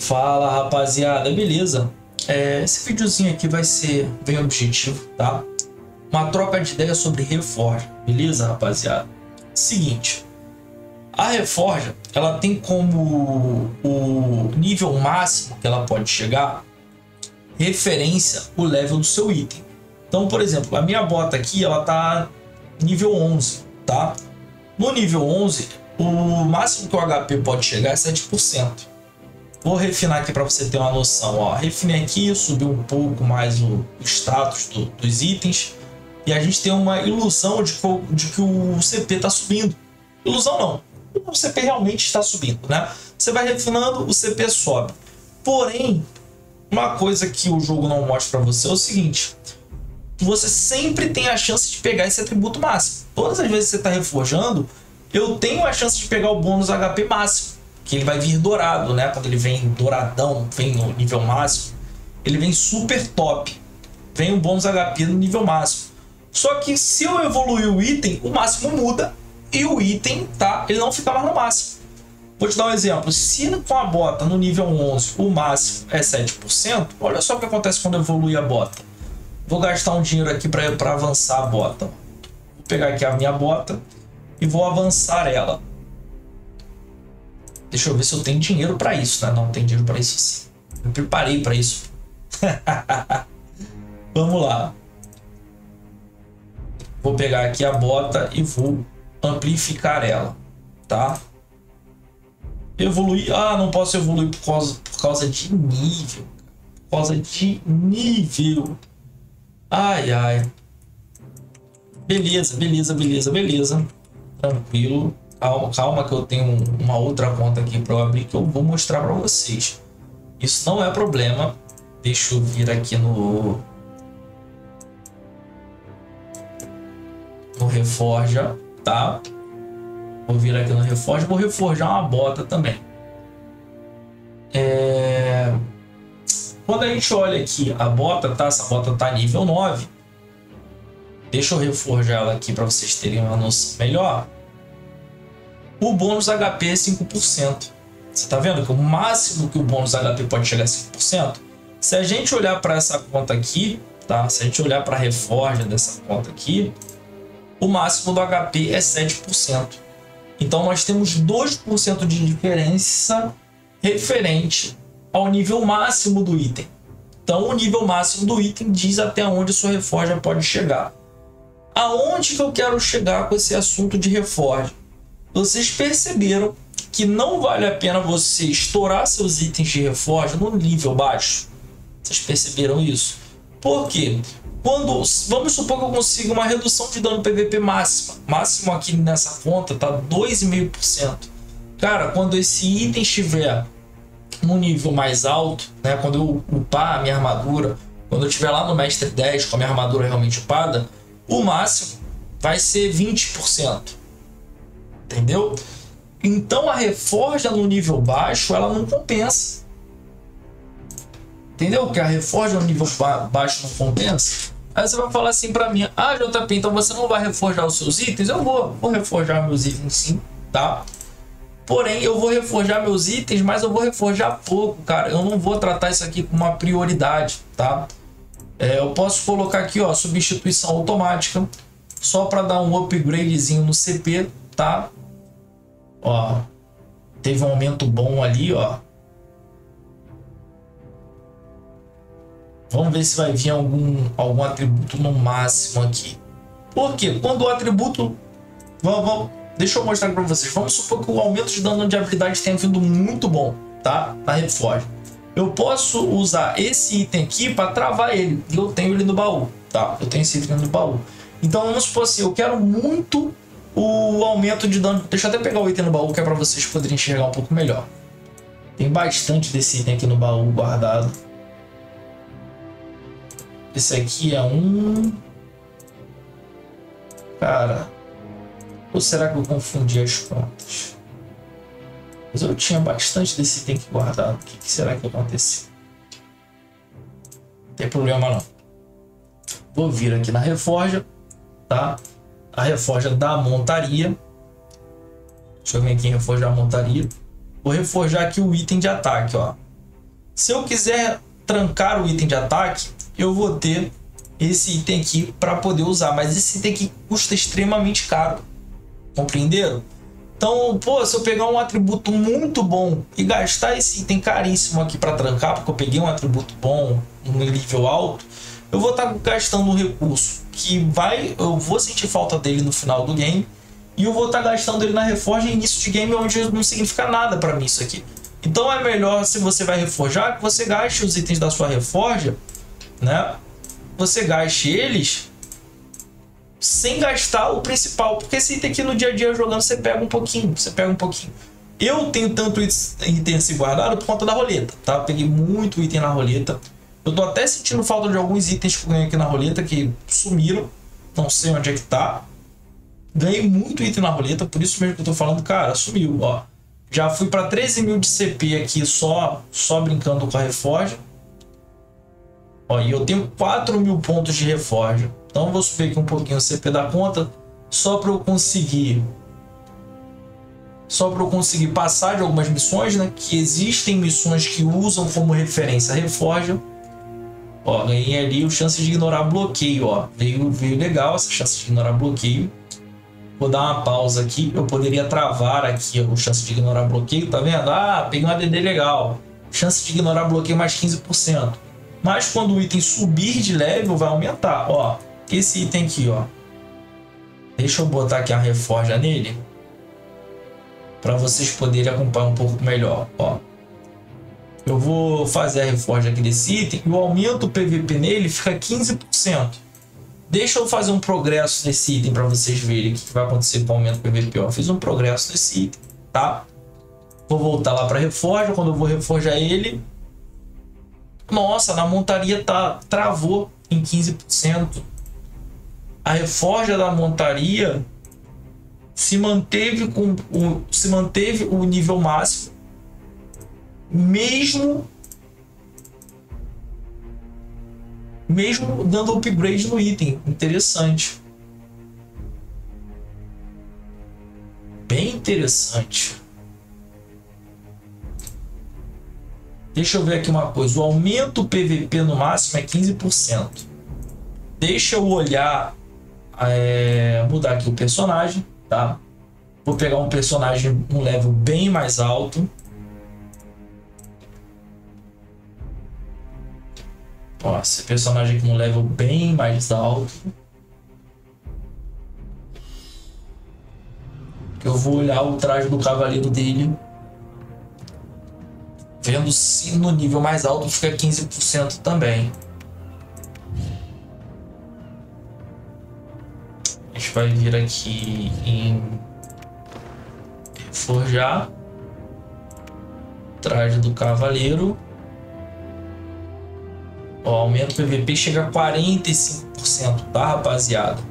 Fala, rapaziada, beleza? Esse videozinho aqui vai ser bem objetivo, tá? Uma troca de ideias sobre Reforja, beleza, rapaziada? Seguinte, a Reforja, ela tem como o nível máximo que ela pode chegar referência o level do seu item. Então, por exemplo, a minha bota aqui, ela tá nível 11, tá? No nível 11, o máximo que o HP pode chegar é 7%. Vou refinar aqui para você ter uma noção. Ó, refinei aqui, subiu um pouco mais o status dos itens. E a gente tem uma ilusão de que o CP está subindo. Ilusão não. O CP realmente está subindo, né? Você vai refinando, o CP sobe. Porém, uma coisa que o jogo não mostra para você é o seguinte. Você sempre tem a chance de pegar esse atributo máximo. Todas as vezes que você está reforjando, eu tenho a chance de pegar o bônus HP máximo. Que ele vai vir dourado, né? Quando ele vem douradão, vem no nível máximo, ele vem super top. Vem um bônus HP no nível máximo. Só que se eu evoluir o item, o máximo muda e o item, tá? Ele não fica mais no máximo. Vou te dar um exemplo. Se com a bota no nível 11 o máximo é 7%, olha só o que acontece quando eu evoluir a bota. Vou gastar um dinheiro aqui para avançar a bota. Vou pegar aqui a minha bota e vou avançar ela. Deixa eu ver se eu tenho dinheiro para isso, né? Não tem dinheiro para isso sim. Eu preparei para isso. Vamos lá. Vou pegar aqui a bota e vou amplificar ela, tá? Evoluir. Ah, não posso evoluir por causa de nível. Por causa de nível. Ai, ai. Beleza, beleza, beleza, beleza. Tranquilo. Calma que eu tenho uma outra conta aqui para eu abrir que eu vou mostrar para vocês. Isso não é problema. Deixa eu vir aqui no Reforja, tá? Vou vir aqui no Reforja, vou reforjar uma bota também. Quando a gente olha aqui a bota, tá? Essa bota tá nível 9. Deixa eu reforjar ela aqui para vocês terem uma noção melhor. O bônus HP é 5%. Você tá vendo que o máximo que o bônus HP pode chegar é 5%? Se a gente olhar para essa conta aqui, tá? Se a gente olhar para a reforja dessa conta aqui, o máximo do HP é 7%. Então nós temos 2% de diferença referente ao nível máximo do item. Então o nível máximo do item diz até onde sua reforja pode chegar. Aonde que eu quero chegar com esse assunto de reforja? Vocês perceberam que não vale a pena você estourar seus itens de reforja no nível baixo? Vocês perceberam isso? Por quê? Vamos supor que eu consiga uma redução de dano PVP máxima. Máximo aqui nessa conta tá 2,5%. Cara, quando esse item estiver no nível mais alto, né, quando eu upar a minha armadura, quando eu estiver lá no Mestre 10 com a minha armadura realmente upada, o máximo vai ser 20%. Entendeu? Então a reforja no nível baixo ela não compensa. Entendeu? Que a reforja no nível baixo não compensa. Aí você vai falar assim pra mim: ah, JP, então você não vai reforjar os seus itens? Eu vou reforjar meus itens sim, tá? Porém, eu vou reforjar meus itens, mas eu vou reforjar pouco, cara. Eu não vou tratar isso aqui com uma prioridade, tá? Eu posso colocar aqui, ó, substituição automática, só para dar um upgradezinho no CP, tá? Ó, teve um aumento bom ali, ó. Vamos ver se vai vir algum atributo no máximo aqui. Por quê? Quando o atributo... Deixa eu mostrar para vocês. Vamos supor que o aumento de dano de habilidade tenha vindo muito bom, tá? Na reforja. Eu posso usar esse item aqui para travar ele. E eu tenho ele no baú, tá? Eu tenho esse item no baú. Então vamos supor assim, eu quero muito o aumento de dano. Deixa eu até pegar o item no baú que é para vocês poderem enxergar um pouco melhor. Tem bastante desse item aqui no baú guardado. Esse aqui é um... Cara... Ou será que eu confundi as contas? Mas eu tinha bastante desse item aqui guardado. O que será que aconteceu? Não tem problema não. Vou vir aqui na reforja, tá? A reforja da montaria. Deixa eu vir aqui em reforjar a montaria. Vou reforjar aqui o item de ataque, ó. Se eu quiser trancar o item de ataque, eu vou ter esse item aqui para poder usar, mas esse item aqui custa extremamente caro, compreenderam? Então, pô, se eu pegar um atributo muito bom e gastar esse item caríssimo aqui para trancar, porque eu peguei um atributo bom, um nível alto, eu vou estar gastando um recurso que eu vou sentir falta dele no final do game, e eu vou estar gastando ele na reforja em início de game, onde não significa nada para mim isso aqui. Então é melhor, se você vai reforjar, que você gaste os itens da sua reforja, né? Você gaste eles sem gastar o principal, porque esse item aqui no dia a dia jogando você pega um pouquinho, Eu tenho tanto item assim guardado por conta da roleta, tá? Peguei muito item na roleta. Eu tô até sentindo falta de alguns itens que eu ganhei aqui na roleta que sumiram, não sei onde é que tá. Ganhei muito item na roleta, por isso mesmo que eu tô falando, cara, sumiu, ó. Já fui para 13.000 de CP aqui só brincando com a reforja. Ó, e eu tenho 4.000 pontos de reforja. Então vou subir aqui um pouquinho o CP da conta, só para eu conseguir passar de algumas missões, né? Que existem missões que usam como referência a reforja. Ó, ganhei ali o chance de ignorar bloqueio, ó. Veio legal essa chance de ignorar bloqueio. Vou dar uma pausa aqui. Eu poderia travar aqui o chance de ignorar bloqueio, tá vendo? Ah, peguei um ADD legal. Chance de ignorar bloqueio mais 15%. Mas quando o item subir de level, vai aumentar. Ó, esse item aqui, ó. Deixa eu botar aqui a reforja nele, para vocês poderem acompanhar um pouco melhor, ó. Eu vou fazer a reforja aqui desse item e o aumento do PVP nele fica 15%. Deixa eu fazer um progresso nesse item para vocês verem o que vai acontecer com o aumento do PVP. Eu fiz um progresso nesse item, tá? Vou voltar lá para reforja. Quando eu vou reforjar ele, nossa, na montaria travou em 15%. A reforja da montaria se manteve o nível máximo, mesmo dando upgrade no item. Interessante, bem interessante. Deixa eu ver aqui uma coisa, o aumento do PVP no máximo é 15%. Deixa eu olhar, mudar aqui o personagem, tá? Vou pegar um personagem um level bem mais alto. Ó, esse personagem aqui um level bem mais alto. Eu vou olhar o traje do cavaleiro dele. Vendo se no nível mais alto fica 15% também. A gente vai vir aqui em reforjar. Traje do cavaleiro. Ó, aumento do PVP chega a 45%, tá, rapaziada?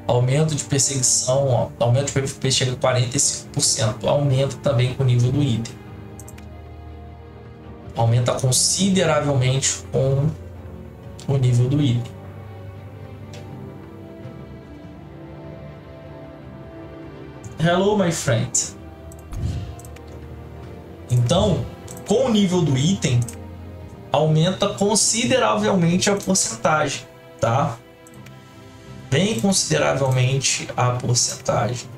Aumento de perseguição, ó, aumento de PVP chega a 45%. Aumenta também com o nível do item. Aumenta consideravelmente com o nível do item. Hello, my friend. Então, com o nível do item, aumenta consideravelmente a porcentagem, tá? Bem consideravelmente a porcentagem.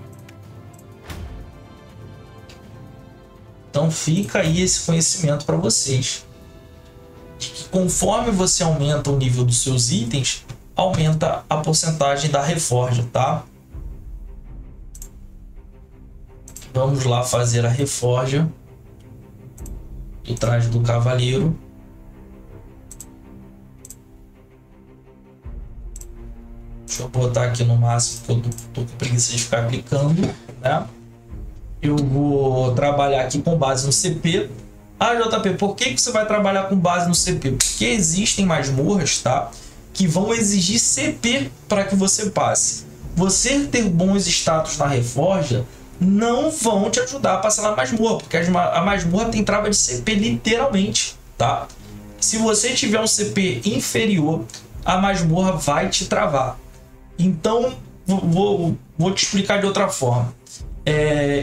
Então fica aí esse conhecimento para vocês, de que conforme você aumenta o nível dos seus itens, aumenta a porcentagem da reforja, tá? Vamos lá fazer a reforja do traje do cavaleiro. Deixa eu botar aqui no máximo, que eu tô com preguiça de ficar clicando, né? Eu vou trabalhar aqui com base no CP. Ah, JP, por que você vai trabalhar com base no CP? Porque existem masmorras, tá? Que vão exigir CP para que você passe. Você ter bons status na reforja não vão te ajudar a passar na masmorra, porque a masmorra tem trava de CP literalmente, tá? Se você tiver um CP inferior, a masmorra vai te travar. Então, vou te explicar de outra forma.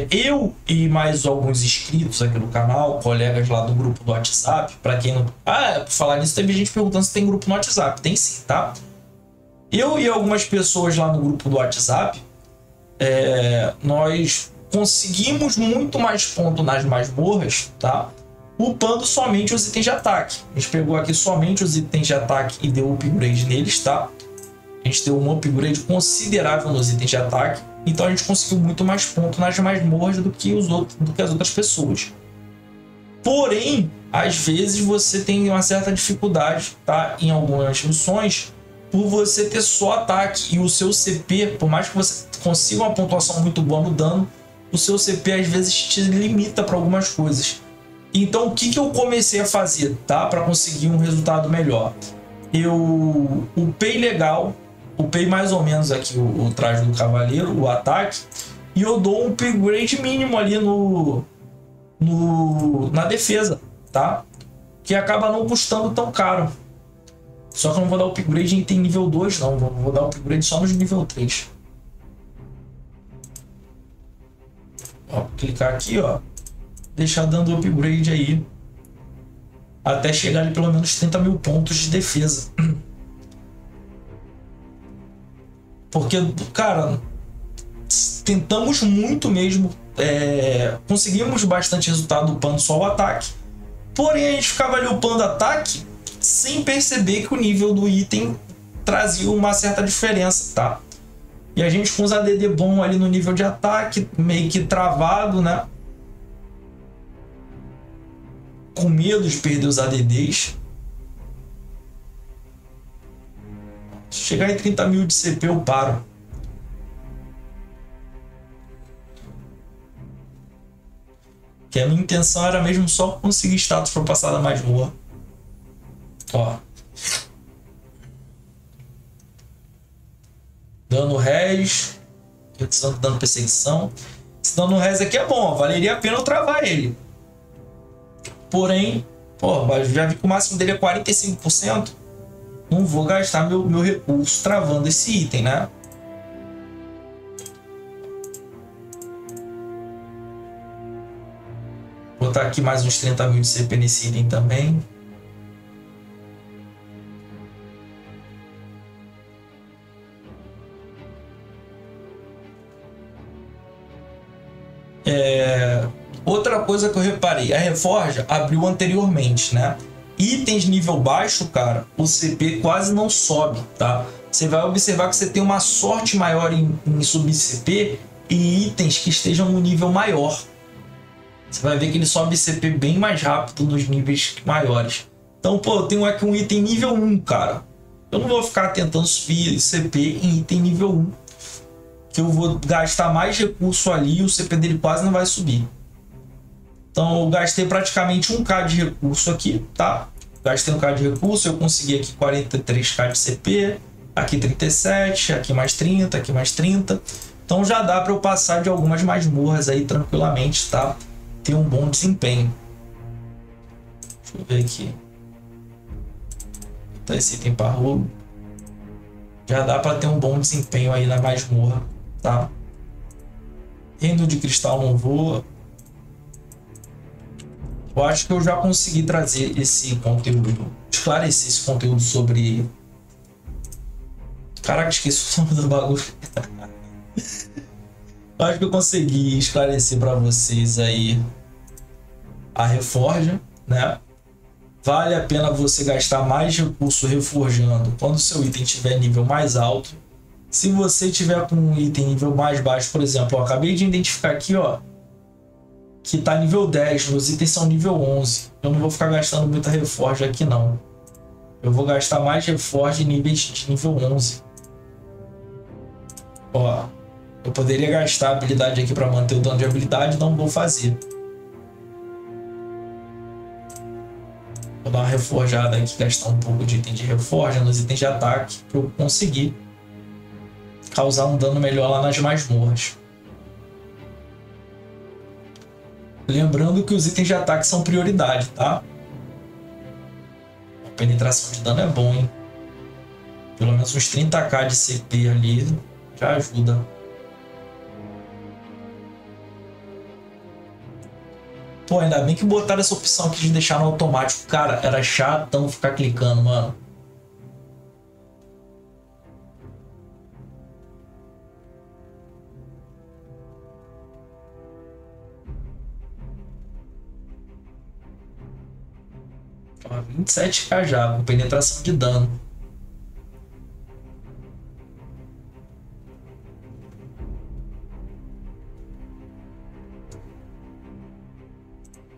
Eu e mais alguns inscritos aqui no canal, colegas lá do grupo do WhatsApp, para quem não... por falar nisso, teve gente perguntando se tem grupo no WhatsApp. Tem sim, tá? Eu e algumas pessoas lá no grupo do WhatsApp, nós conseguimos muito mais pontos nas masmorras, tá? Upando somente os itens de ataque. A gente pegou aqui somente os itens de ataque e deu upgrade neles, tá? A gente deu um upgrade considerável nos itens de ataque. Então a gente conseguiu muito mais pontos nas masmorras do que as outras pessoas. Porém, às vezes você tem uma certa dificuldade, tá? Em algumas missões, por você ter só ataque e o seu CP, por mais que você consiga uma pontuação muito boa no dano, o seu CP às vezes te limita para algumas coisas. Então o que eu comecei a fazer, tá? Para conseguir um resultado melhor? Eu upei legal, upei mais ou menos aqui o traje do cavaleiro, o ataque, e eu dou um upgrade mínimo ali na defesa, tá? Que acaba não custando tão caro. Só que eu não vou dar upgrade em item nível 2 não, vou dar upgrade só nos nível 3. Ó, clicar aqui, ó, deixar dando upgrade aí até chegar ali pelo menos 30 mil pontos de defesa. Porque, cara, tentamos muito mesmo, conseguimos bastante resultado upando só o ataque. Porém, a gente ficava ali upando ataque sem perceber que o nível do item trazia uma certa diferença, tá? E a gente com os ADD bom ali no nível de ataque, meio que travado, né? Com medo de perder os ADDs. Se chegar em 30 mil de CP eu paro. Que a minha intenção era mesmo só conseguir status para passar da masmorra. Ó. Dano res. Redução de dano perseguição. Esse dano res aqui é bom, valeria a pena eu travar ele. Porém, já vi que o máximo dele é 45%. Não vou gastar meu recurso travando esse item, né? Vou botar aqui mais uns 30 mil de CP nesse item também. Outra coisa que eu reparei, a Reforja abriu anteriormente, né? Itens nível baixo, cara, o CP quase não sobe, tá? Você vai observar que você tem uma sorte maior em subir CP e itens que estejam no nível maior. Você vai ver que ele sobe CP bem mais rápido nos níveis maiores. Então, pô, eu tenho aqui um item nível 1, cara. Eu não vou ficar tentando subir CP em item nível 1. Que eu vou gastar mais recurso ali e o CP dele quase não vai subir. Então eu gastei praticamente 1k de recurso aqui, tá? Gastei 1k de recurso, eu consegui aqui 43k de CP, aqui 37, aqui mais 30, aqui mais 30. Então já dá para eu passar de algumas masmorras aí tranquilamente, tá? Ter um bom desempenho. Deixa eu ver aqui. Tá, esse item para roubo. Já dá para ter um bom desempenho aí na masmorra, tá? Reino de cristal não voa. Eu acho que eu já consegui trazer esse conteúdo, esclarecer esse conteúdo sobre... Caraca, esqueci o nome do bagulho. Eu acho que eu consegui esclarecer para vocês aí a Reforja, né? Vale a pena você gastar mais recurso reforjando quando o seu item tiver nível mais alto. Se você tiver com um item nível mais baixo, por exemplo, eu acabei de identificar aqui, ó, que tá nível 10, meus itens são nível 11. Eu não vou ficar gastando muita reforja aqui não. Eu vou gastar mais reforja em níveis de nível 11. Ó, eu poderia gastar a habilidade aqui para manter o dano de habilidade, não vou fazer. Vou dar uma reforjada aqui, gastar um pouco de item de reforja nos itens de ataque para eu conseguir causar um dano melhor lá nas masmorras. Lembrando que os itens de ataque são prioridade, tá? A penetração de dano é bom, hein? Pelo menos uns 30k de CP ali já ajuda. Pô, ainda bem que botaram essa opção aqui de deixar no automático. Cara, era chatão ficar clicando, mano. Ó, 27k já, com penetração de dano.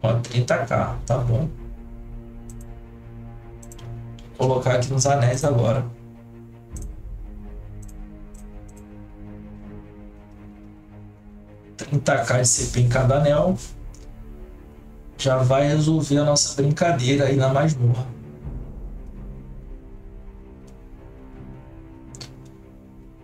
Ó, 30k, tá bom. Vou colocar aqui nos anéis agora. $30k de CP em cada anel. Já vai resolver a nossa brincadeira aí na masmorra.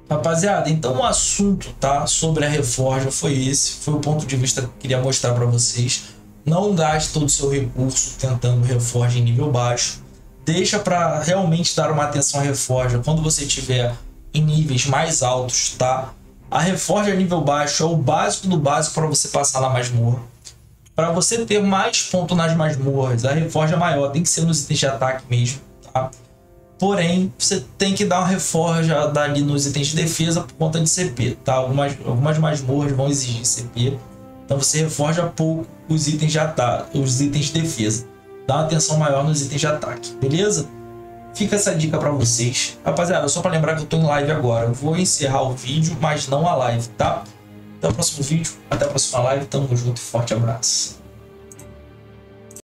Rapaziada, então o assunto, tá, sobre a Reforja foi esse. Foi o ponto de vista que eu queria mostrar para vocês. Não gaste todo o seu recurso tentando Reforja em nível baixo. Deixa para realmente dar uma atenção à Reforja quando você estiver em níveis mais altos, tá? A Reforja nível baixo é o básico do básico para você passar na masmorra. Para você ter mais pontos nas masmorras, a Reforja maior tem que ser nos itens de ataque mesmo, tá? Porém, você tem que dar uma reforja ali nos itens de defesa por conta de CP, tá? Algumas masmorras vão exigir CP, então você reforja pouco os itens de ataque, os itens de defesa. Dá uma atenção maior nos itens de ataque, beleza? Fica essa dica para vocês. Rapaziada, só para lembrar que eu tô em live agora. Eu vou encerrar o vídeo, mas não a live, tá? Até o próximo vídeo, até a próxima live. Tamo junto e forte abraço.